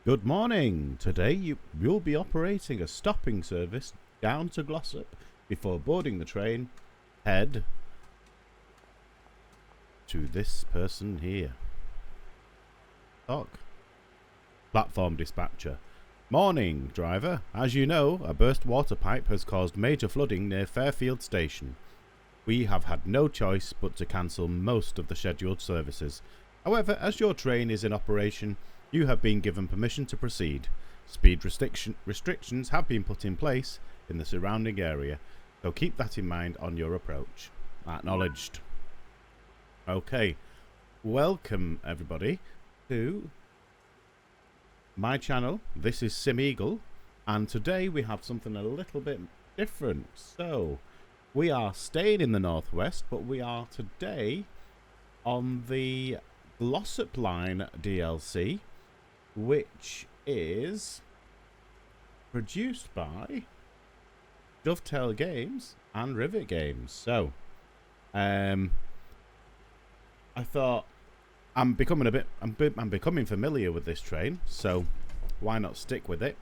Good morning. Today you'll be operating a stopping service down to Glossop. Before boarding the train, head to this person here. Talk. Platform dispatcher. Morning, driver. As you know, a burst water pipe has caused major flooding near Fairfield station. We have had no choice but to cancel most of the scheduled services. However, as your train is in operation, you have been given permission to proceed. Speed restrictions have been put in place in the surrounding area, so keep that in mind on your approach. Acknowledged. Okay, welcome everybody to my channel. This is Sim Eagle, and today we have something a little bit different. So, we are staying in the northwest, but we are today on the Glossop line DLC, which is produced by Dovetail Games and Rivet Games. So, I thought I'm becoming familiar with this train, so why not stick with it?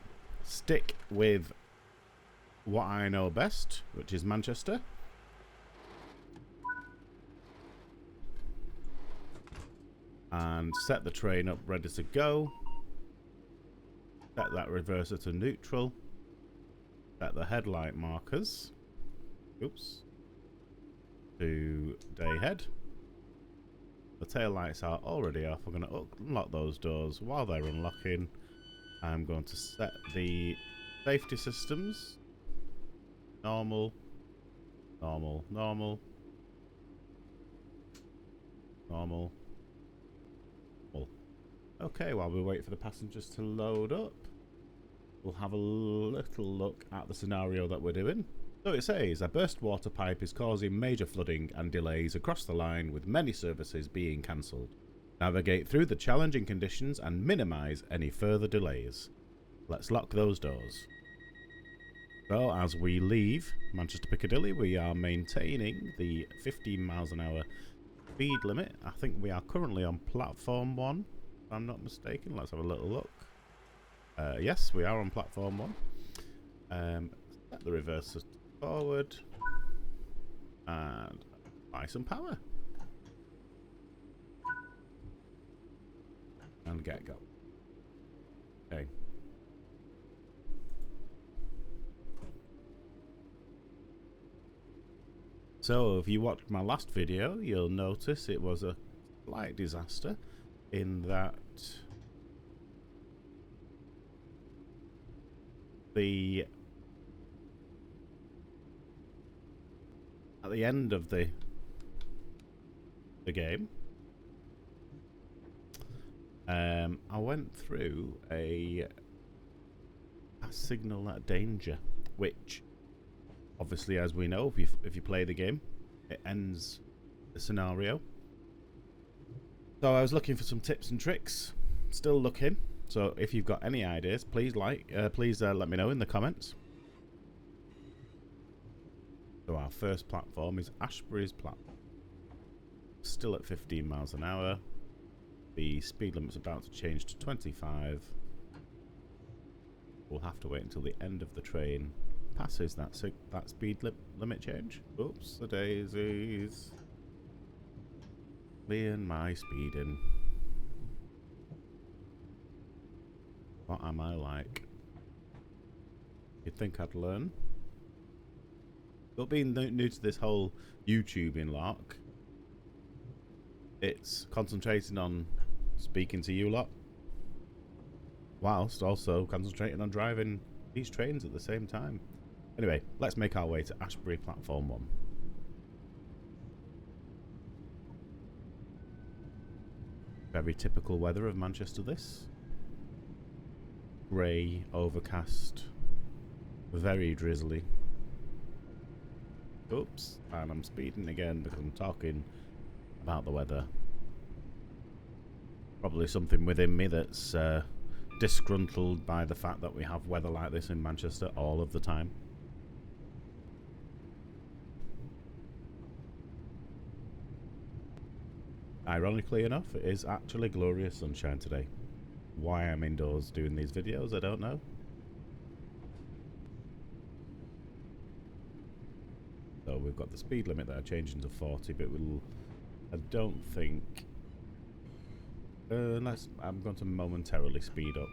Stick with what I know best, which is Manchester. And set the train up ready to go. Set that reverser to neutral. Set the headlight markers. Oops. To day head. The tail lights are already off. We're going to unlock those doors. While they're unlocking, I'm going to set the safety systems. Normal. Normal. Normal. Normal. Okay, while we wait for the passengers to load up, we'll have a little look at the scenario that we're doing. So it says, a burst water pipe is causing major flooding and delays across the line, with many services being cancelled. Navigate through the challenging conditions and minimise any further delays. Let's lock those doors. So as we leave Manchester Piccadilly, we are maintaining the 15 miles an hour speed limit. I think we are currently on platform 1. If I'm not mistaken. Let's have a little look. Yes, we are on platform 1. Set the reverser forward and buy some power and get go. Okay. So if you watched my last video, you'll notice it was a slight disaster in that at the end of the game, I went through a signal at danger, which obviously, as we know, if you play the game, it ends the scenario. So I was looking for some tips and tricks, still looking. So if you've got any ideas, please let me know in the comments. So our first platform is Ashburys platform. Still at 15 miles an hour. The speed limit's about to change to 25. We'll have to wait until the end of the train passes that speed limit change. Oops, the daisies. Me and my speeding. What am I like? You'd think I'd learn. But being new to this whole YouTubing lark, it's concentrating on speaking to you lot, whilst also concentrating on driving these trains at the same time. Anyway, let's make our way to Ashbury Platform 1. Very typical weather of Manchester, this. Grey, overcast, very drizzly. Oops, and I'm speeding again because I'm talking about the weather. Probably something within me that's disgruntled by the fact that we have weather like this in Manchester all of the time. Ironically enough, it is actually glorious sunshine today. why I'm indoors doing these videos, I don't know. So we've got the speed limit there changing to 40, but I don't think... I'm going to momentarily speed up.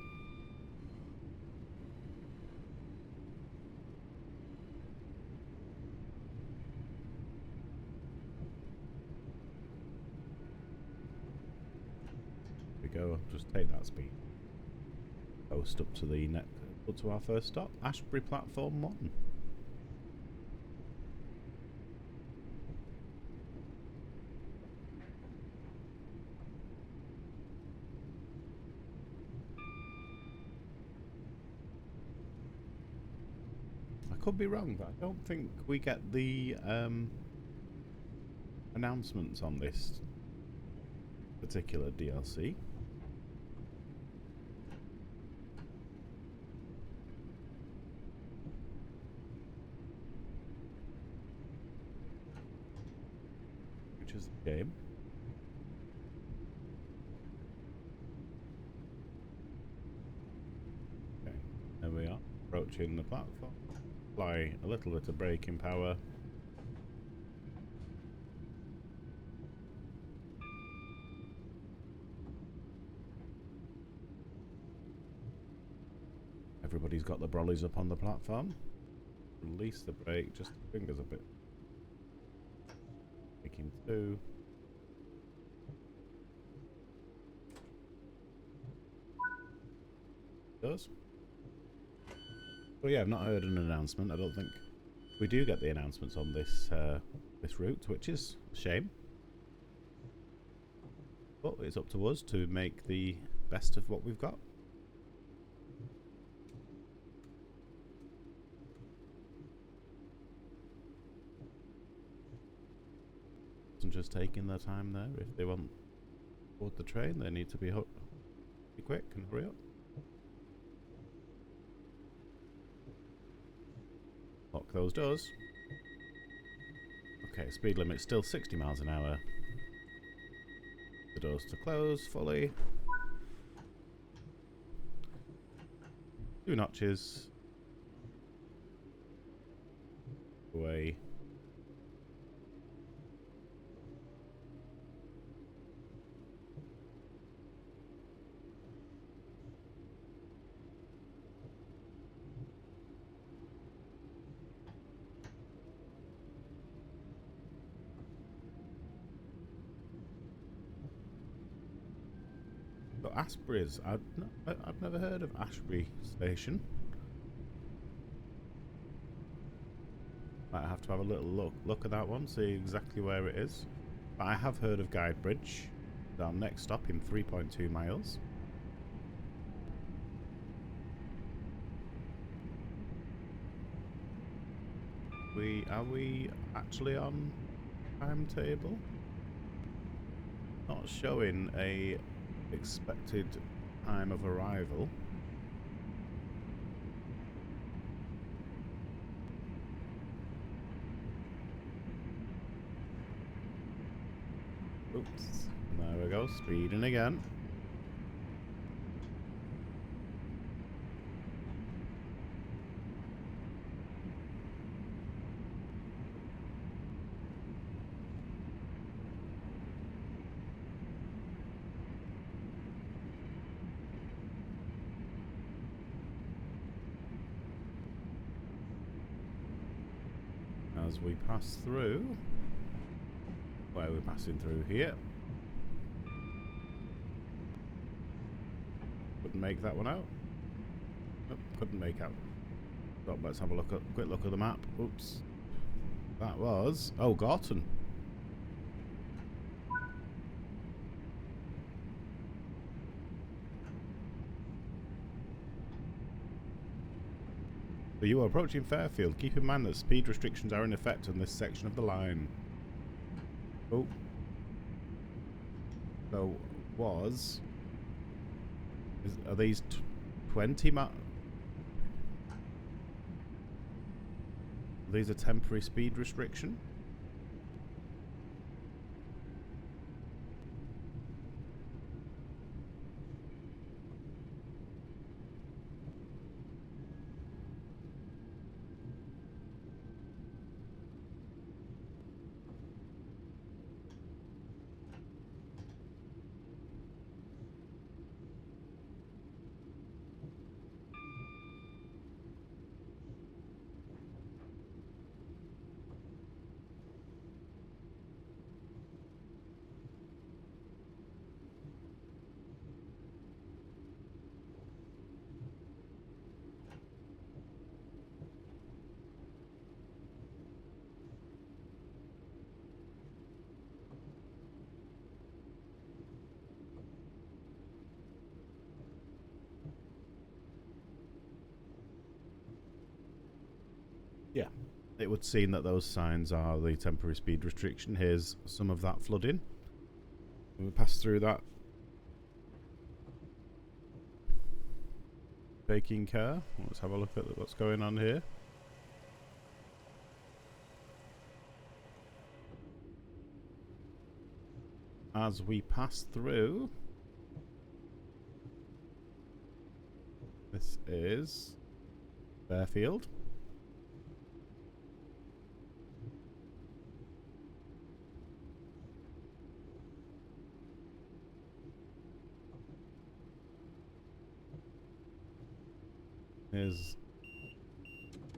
Go, just take that speed. Coast up to the next, up to our first stop, Ashbury platform 1. I could be wrong, but I don't think we get the announcements on this particular DLC. Which is a game. Okay, there we are, approaching the platform. Apply a little bit of braking power. Everybody's got the brollies up on the platform. Release the brake, just fingers a bit. Taking 2. Does. Well, yeah, I've not heard an announcement. I don't think we do get the announcements on this this route, which is a shame. But it's up to us to make the best of what we've got. And just taking their time there. If they want to board the train, they need to be quick and hurry up. Lock those doors. Okay, speed limit still 60 miles an hour. The doors to close fully. 2 notches. Away. But Ashburys, I've never heard of Ashbury Station. Might have to have a little look at that one, see exactly where it is. But I have heard of Guide Bridge. Our next stop in 3.2 miles. Are we actually on timetable? Not showing a expected time of arrival. Oops, there we go, speeding again. As we pass through, where we're passing through here. Couldn't make that one out. Nope, couldn't make out. So let's have a quick look at the map. Oops. That was... oh, Gorton. So you are approaching Fairfield. Keep in mind that speed restrictions are in effect on this section of the line. Oh. So, are these 20 miles? These a temporary speed restriction? it would seem that those signs are the temporary speed restriction. Here's some of that flooding. We pass through that baking car. Let's have a look at what's going on here. As we pass through, this is Fairfield. There's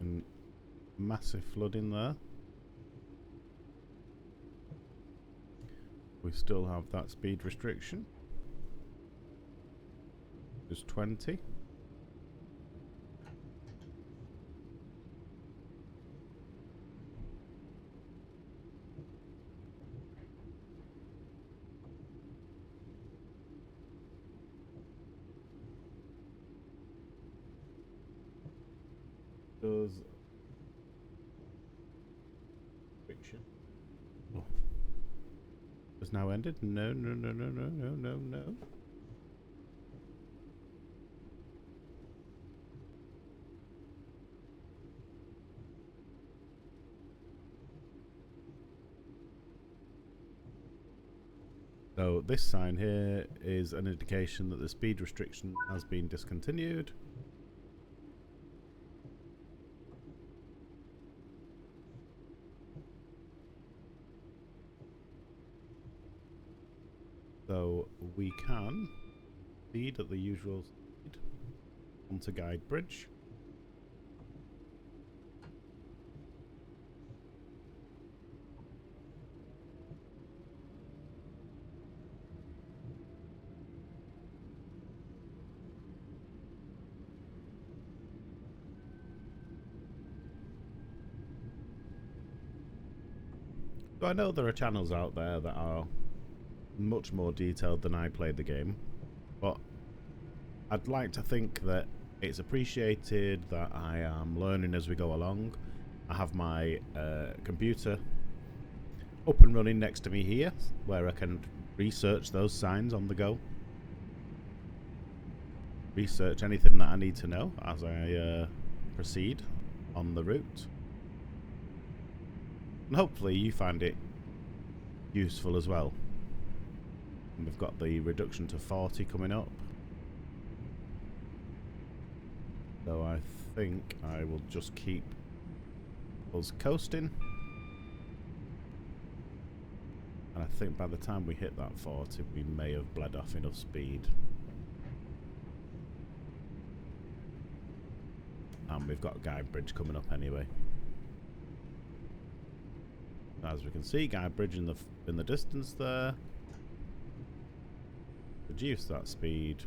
a massive flooding there. We still have that speed restriction. There's 20. Does fiction? Oh. Has now ended? No. So this sign here is an indication that the speed restriction has been discontinued. So we can speed at the usual speed onto Guide Bridge. So I know there are channels out there that are much more detailed than I played the game, but I'd like to think that it's appreciated that I am learning as we go along. I have my computer up and running next to me here, where I can research those signs on the go, research anything that I need to know as I proceed on the route, and hopefully you find it useful as well. And we've got the reduction to 40 coming up. So I think I will just keep us coasting. And I think by the time we hit that 40, we may have bled off enough speed. And we've got Guide Bridge coming up anyway. As we can see, Guide Bridge in the distance there. Reduce that speed.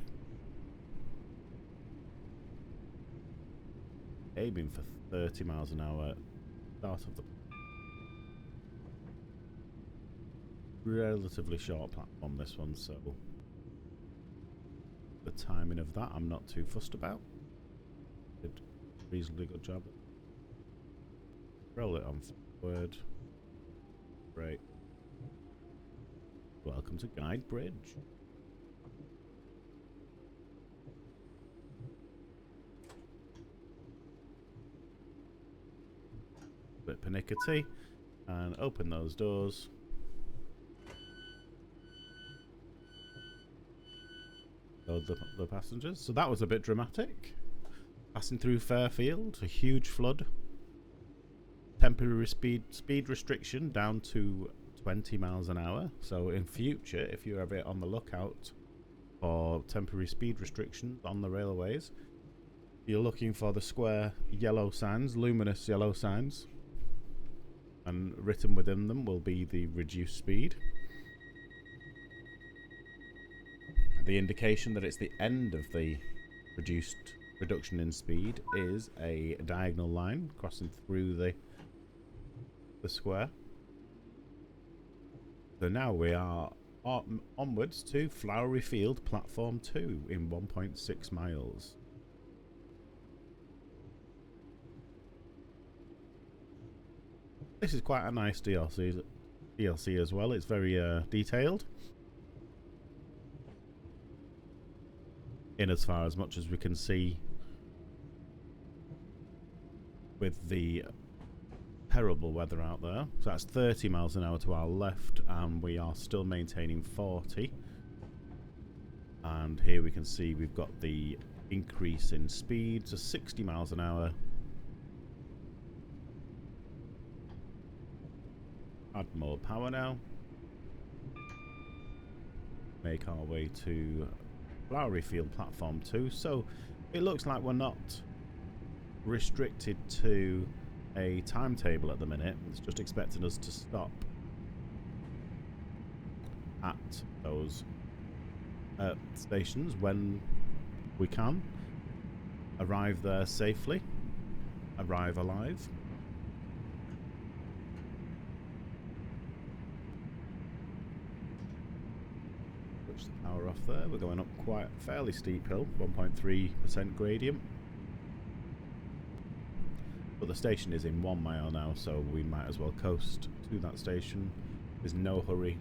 Aiming for 30 miles an hour. Start of the relatively short platform, this one, so the timing of that I'm not too fussed about. Did a reasonably good job. Roll it on forward. Great. Welcome to Guide Bridge. Bit pernickety, and open those doors. Load the passengers. So that was a bit dramatic. Passing through Fairfield, a huge flood. Temporary speed restriction down to 20 miles an hour. So in future, if you're ever on the lookout for temporary speed restrictions on the railways, you're looking for the square yellow signs, luminous yellow signs. And written within them will be the reduced speed. The indication that it's the end of the reduction in speed is a diagonal line crossing through the square. So now we are onwards to Flowery Field Platform 2 in 1.6 miles. This is quite a nice DLC as well. It's very detailed. In as far as much as we can see with the terrible weather out there. So that's 30 miles an hour to our left, and we are still maintaining 40. And here we can see we've got the increase in speed to 60 miles an hour. Add more power now. Make our way to Flowery Field platform 2. So it looks like we're not restricted to a timetable at the minute. It's just expecting us to stop at those stations when we can. Arrive there safely. Arrive alive. Switch the power off there. We're going up quite a fairly steep hill, 1.3% gradient. But the station is in 1 mile now, so we might as well coast to that station. There's no hurry.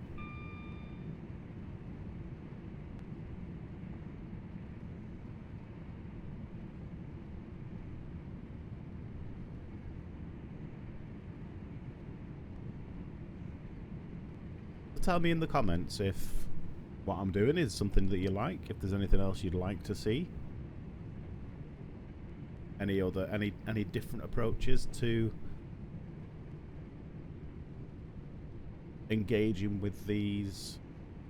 Tell me in the comments if what I'm doing is something that you like, if there's anything else you'd like to see. Any different approaches to engaging with these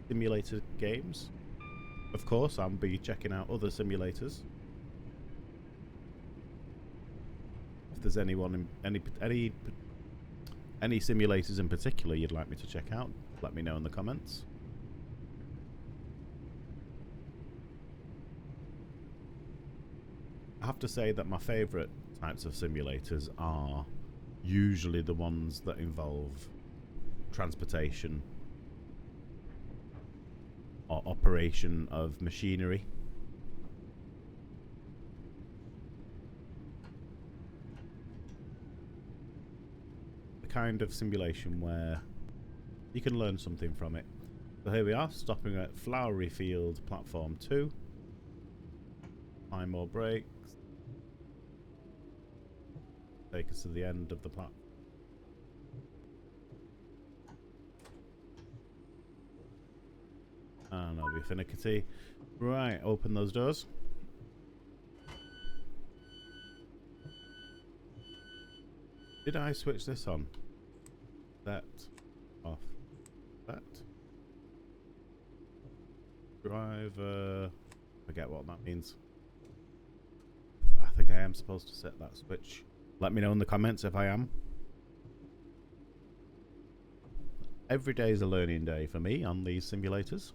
simulator games. Of course, I'll be checking out other simulators. If there's any simulators in particular you'd like me to check out, let me know in the comments. I have to say that my favourite types of simulators are usually the ones that involve transportation or operation of machinery. The kind of simulation where you can learn something from it. So here we are, stopping at Flowery Field platform 2. 5 more breaks. Take us to the end of the platform. And I'll be finicky. Right, open those doors. Did I switch this on? That off. That. Driver. Forget what that means. I think I am supposed to set that switch. Let me know in the comments if I am. Every day is a learning day for me on these simulators.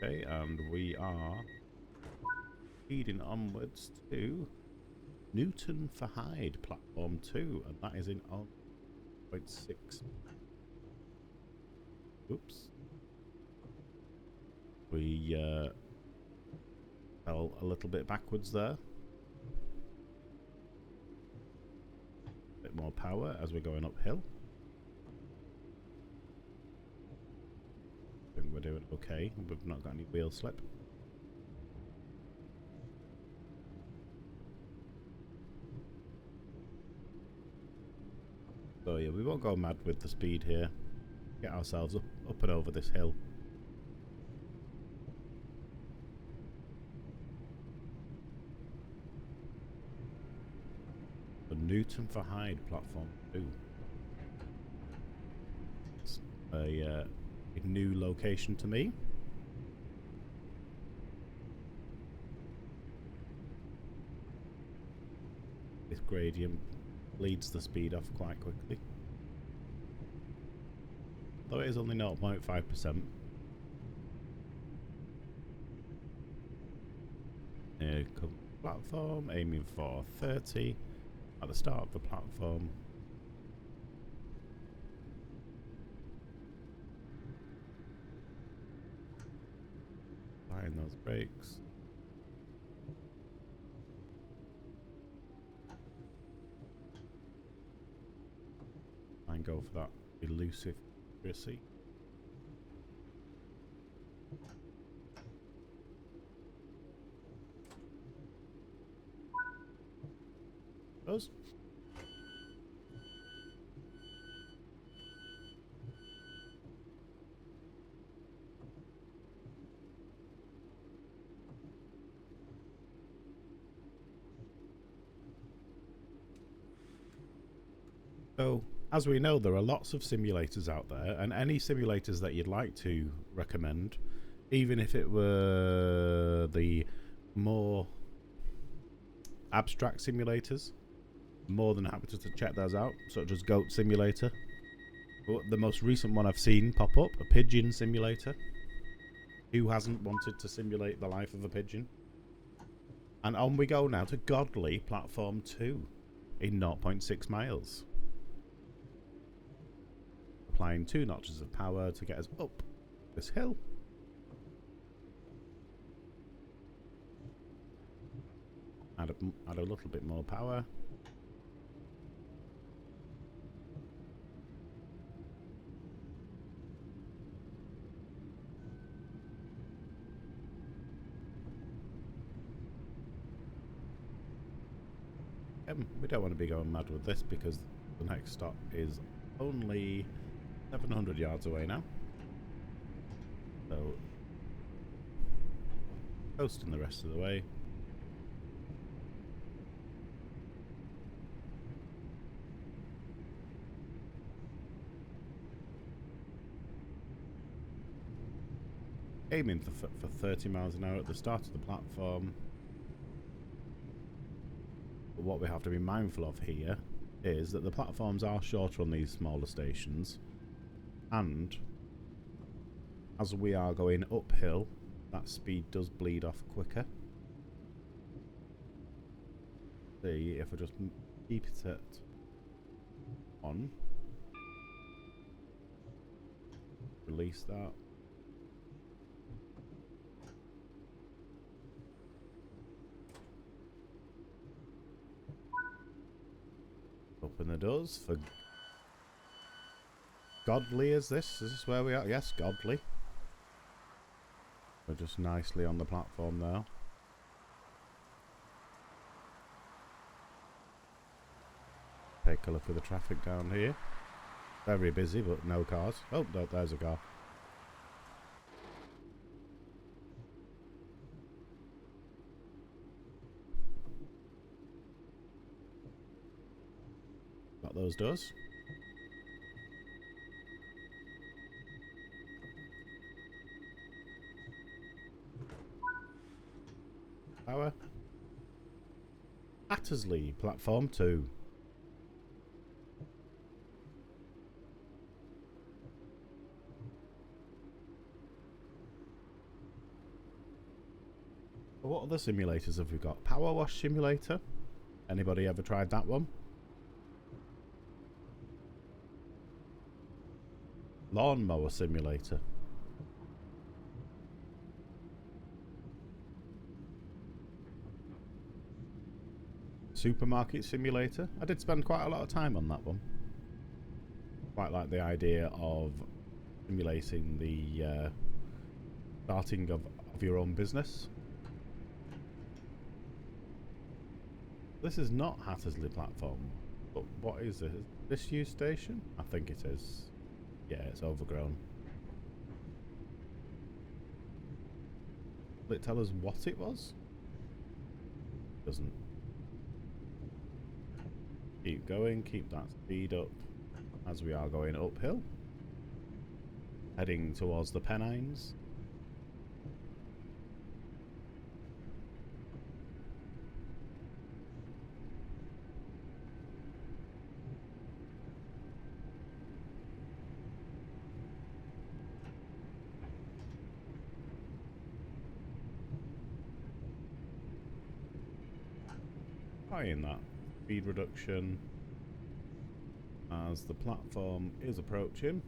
Okay, and we are heading onwards to Newton for Hyde, platform 2, and that is in 0.6. Oops. We fell a little bit backwards there. A bit more power as we're going uphill. I think we're doing okay. We've not got any wheel slip. So yeah, we won't go mad with the speed here. Get ourselves up and over this hill. The Newton for Hyde platform 2. It's a new location to me. This gradient leads the speed off quite quickly. Though it is only 0.5%. Here comes the platform, aiming for 30 at the start of the platform. Applying those brakes. And go for that elusive accuracy. Does. So, as we know, there are lots of simulators out there, and any simulators that you'd like to recommend, even if it were the more abstract simulators, more than happy to check those out, such as Goat Simulator. The most recent one I've seen pop up, a Pigeon Simulator. Who hasn't wanted to simulate the life of a pigeon? And on we go now to Godley Platform 2 in 0.6 miles. Applying 2 notches of power to get us up this hill. Add a little bit more power. We don't want to be going mad with this because the next stop is only 700 yards away now. So, coasting the rest of the way. Aiming for 30 miles an hour at the start of the platform. But what we have to be mindful of here is that the platforms are shorter on these smaller stations, and as we are going uphill, that speed does bleed off quicker. See if I just keep it at on, release that. Open the doors for Godley. Is this where we are? Yes, Godley. We're just nicely on the platform now. Take a look at the traffic down here. Very busy, but no cars. Oh, no, there's a car. Got those doors. Power. Hattersley, platform 2. What other simulators have we got? Power wash simulator. Anybody ever tried that one? Lawnmower simulator. Supermarket simulator. I did spend quite a lot of time on that one. Quite like the idea of simulating the starting of your own business. This is not Hattersley platform, but what is this? Is this U station? I think it is. Yeah, it's overgrown. Will it tell us what it was? Doesn't. Keep going, keep that speed up as we are going uphill. Heading towards the Pennines. In that speed reduction as the platform is approaching.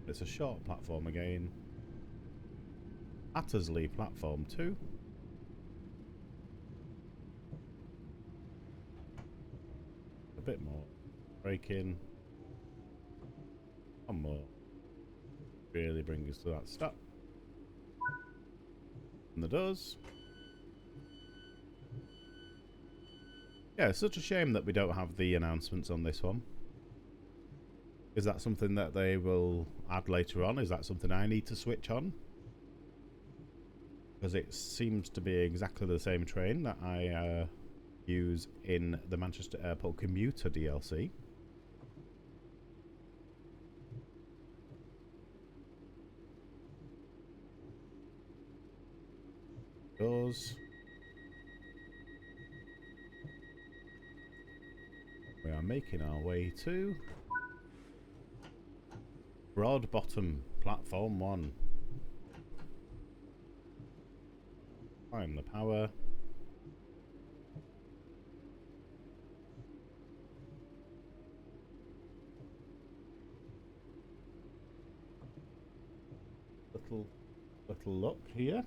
It's a short platform again. Hattersley platform 2. A bit more. Braking. One more. Really bring us to that stop. And the doors. Yeah, it's such a shame that we don't have the announcements on this one. Is that something that they will add later on? Is that something I need to switch on? Because it seems to be exactly the same train that I use in the Manchester Airport Commuter DLC. Doors. We are making our way to Broadbottom platform 1. Find the power. Little look here.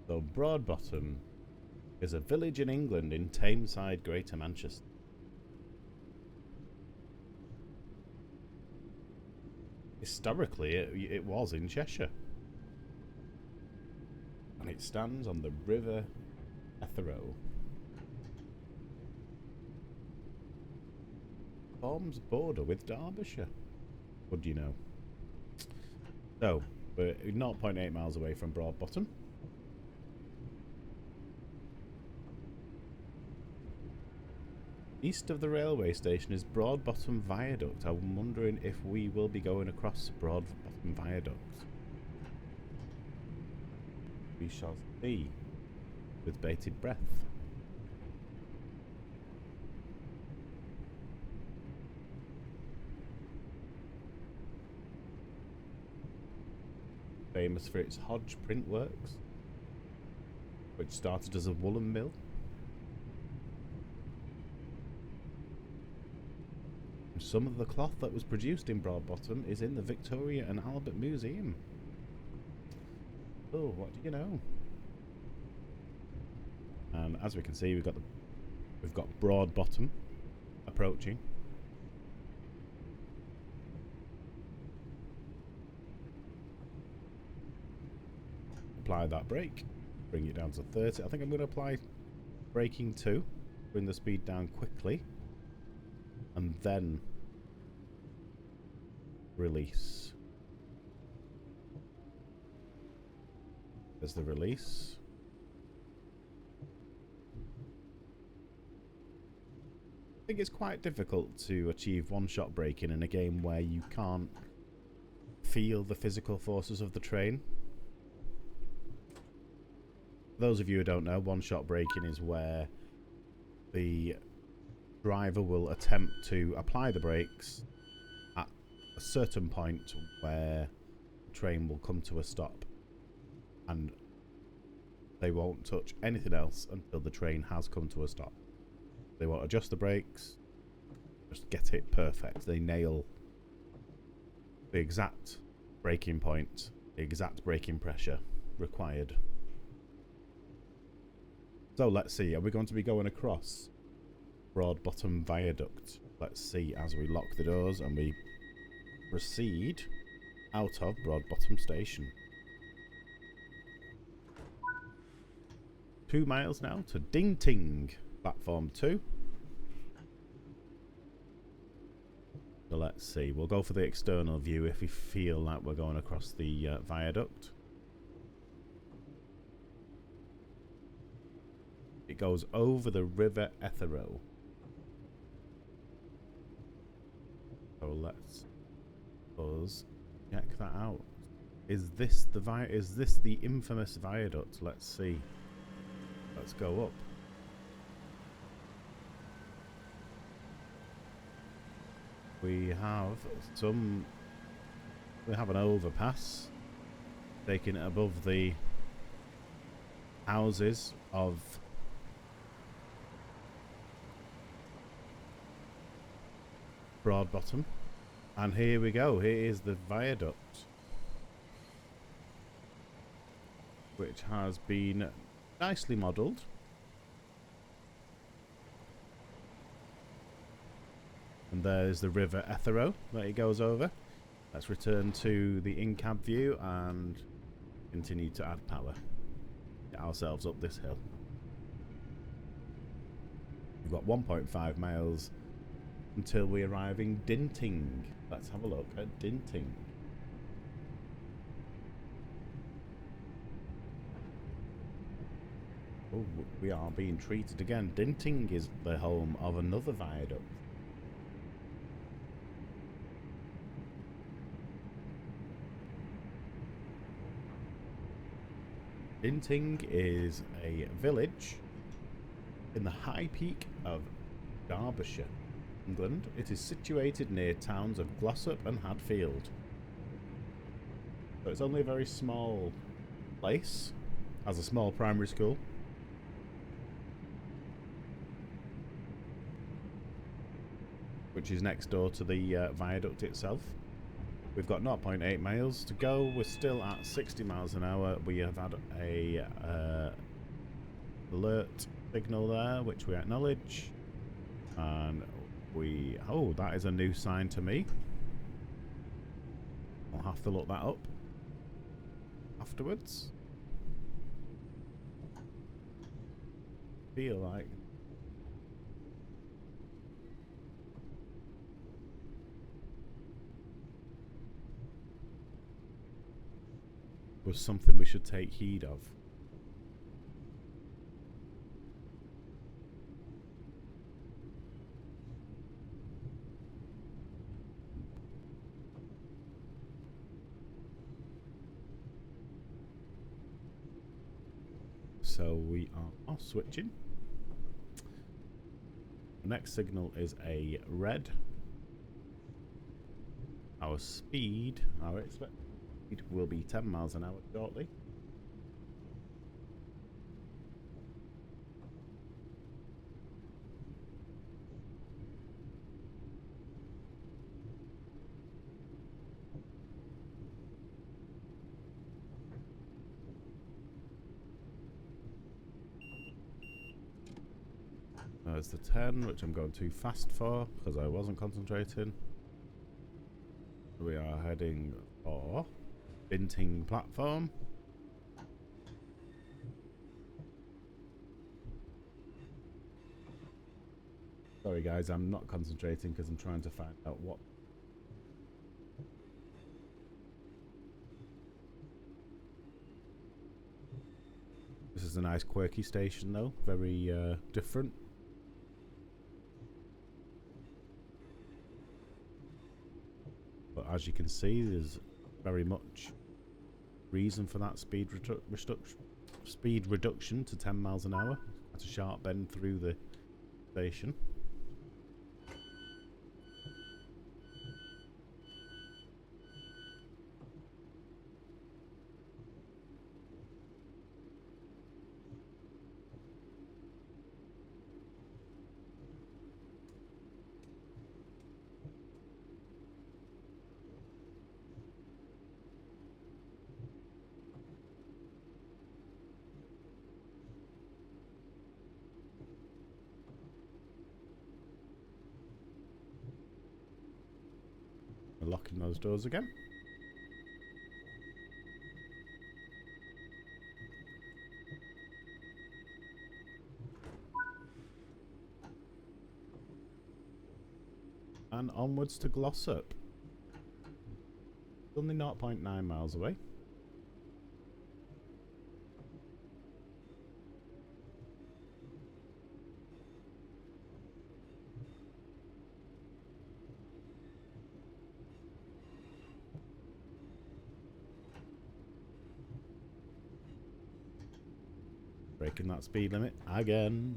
So Broadbottom is a village in England in Tameside, Greater Manchester. Historically, it was in Cheshire. And it stands on the River Etherrow. Forms border with Derbyshire. What do you know? So, we're 0.8 miles away from Broadbottom. East of the railway station is Broadbottom Viaduct. I'm wondering if we will be going across Broadbottom Viaduct. We shall see with bated breath. Famous for its Hodge print works, which started as a woolen mill. Some of the cloth that was produced in Broadbottom is in the Victoria and Albert Museum. Oh, what do you know? And as we can see, we've got Broadbottom approaching. Apply that brake, bring it down to 30. I think I'm going to apply braking 2, bring the speed down quickly, and then release. There's the release. I think it's quite difficult to achieve one-shot braking in a game where you can't feel the physical forces of the train. For those of you who don't know, one-shot braking is where the driver will attempt to apply the brakes at a certain point where the train will come to a stop, and they won't touch anything else until the train has come to a stop. They won't adjust the brakes, just get it perfect. They nail the exact braking point, the exact braking pressure required. So let's see, are we going to be going across Broadbottom Viaduct? Let's see as we lock the doors and we proceed out of Broadbottom Station. 2 miles now to Dinting, platform 2. So let's see, we'll go for the external view if we feel like we're going across the viaduct. It goes over the River Etherrow. So let's check that out. Is this the infamous viaduct? Let's see. Let's go up. We have an overpass taking it above the houses of Broadbottom. And here we go. Here is the viaduct, which has been nicely modelled. And there's the River Ethero that it goes over. Let's return to the in-cab view and continue to add power. Get ourselves up this hill. We've got 1.5 miles until we arrive in Dinting. Let's have a look at Dinting. Oh, we are being treated again. Dinting is the home of another viaduct. Dinting is a village in the high peak of Derbyshire, England. It is situated near towns of Glossop and Hatfield. So it's only a very small place. Has a small primary school. Which is next door to the viaduct itself. We've got 0.8 miles to go. We're still at 60 miles an hour. We have had a alert signal there, which we acknowledge. And we... oh, that is a new sign to me. I'll have to look that up afterwards. Feel like... was something we should take heed of. So we are switching. The next signal is a red. Our speed, our expected speed will be 10 miles an hour shortly. There's the 10, which I'm going too fast for because I wasn't concentrating. We are heading for Dinting platform. Sorry guys, I'm not concentrating because I'm trying to find out what... This is a nice quirky station though, very different. But as you can see, there's very much reason for that speed reduction to 10 miles an hour. That's a sharp bend through the station. Locking those doors again. And onwards to Glossop. Only 0.9 miles away. Breaking that speed limit again.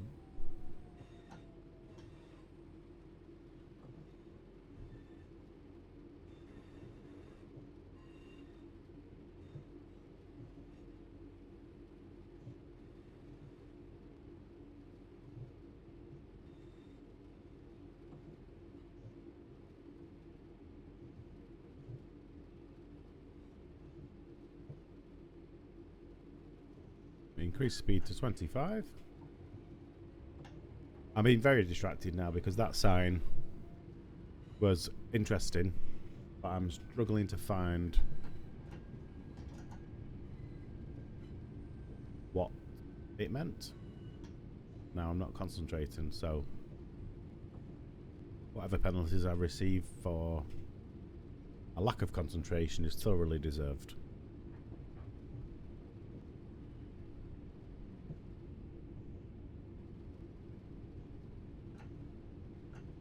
increase speed to 25. I'm being very distracted now because that sign was interesting, but I'm struggling to find what it meant. Now I'm not concentrating, so whatever penalties I receive for a lack of concentration is thoroughly deserved.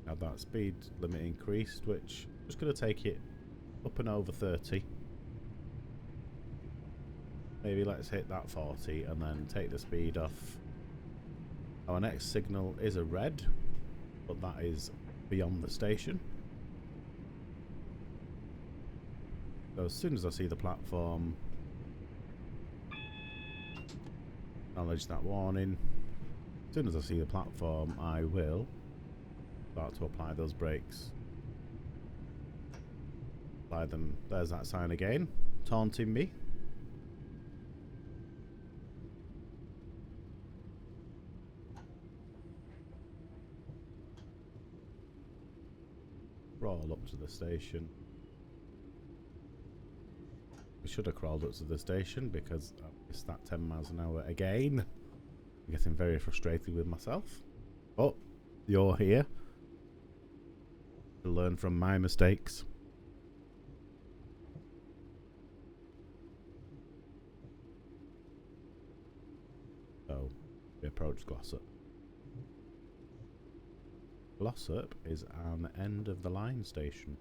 Now that speed limit increased, which I'm just going to take it up and over 30. Maybe let's hit that 40 and then take the speed off. Our next signal is a red, but that is beyond the station. So as soon as I see the platform, acknowledge that warning. As soon as I see the platform, I will start to apply those brakes. Apply them. There's that sign again, taunting me. Crawl up to the station. I should have crawled up to the station because I missed that 10 miles an hour again. I'm getting very frustrated with myself. But you're here to learn from my mistakes. So we approach Glossop. Glossop is an end of the line station.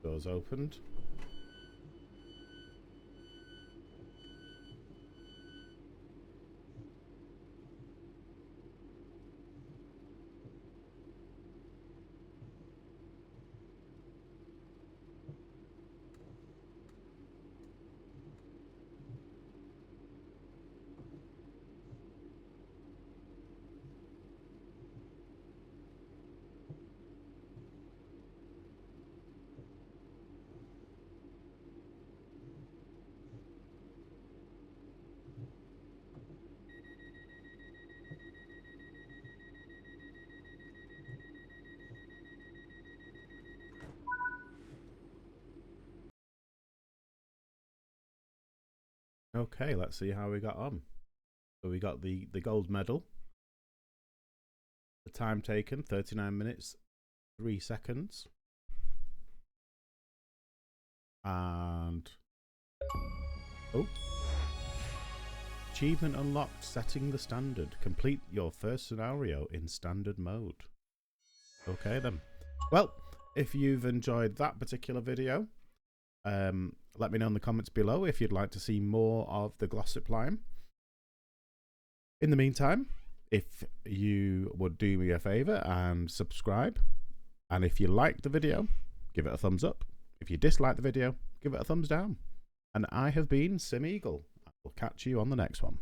Doors opened. Okay, let's see how we got on. So we got the gold medal. The time taken, 39 minutes, 3 seconds. And... oh. Achievement unlocked, setting the standard. Complete your first scenario in standard mode. Okay then. Well, if you've enjoyed that particular video, let me know in the comments below if you'd like to see more of the Glossop line. In the meantime, if you would do me a favour and subscribe, and if you liked the video, give it a thumbs up. If you dislike the video, give it a thumbs down. And I have been Sim Eagle. I will catch you on the next one.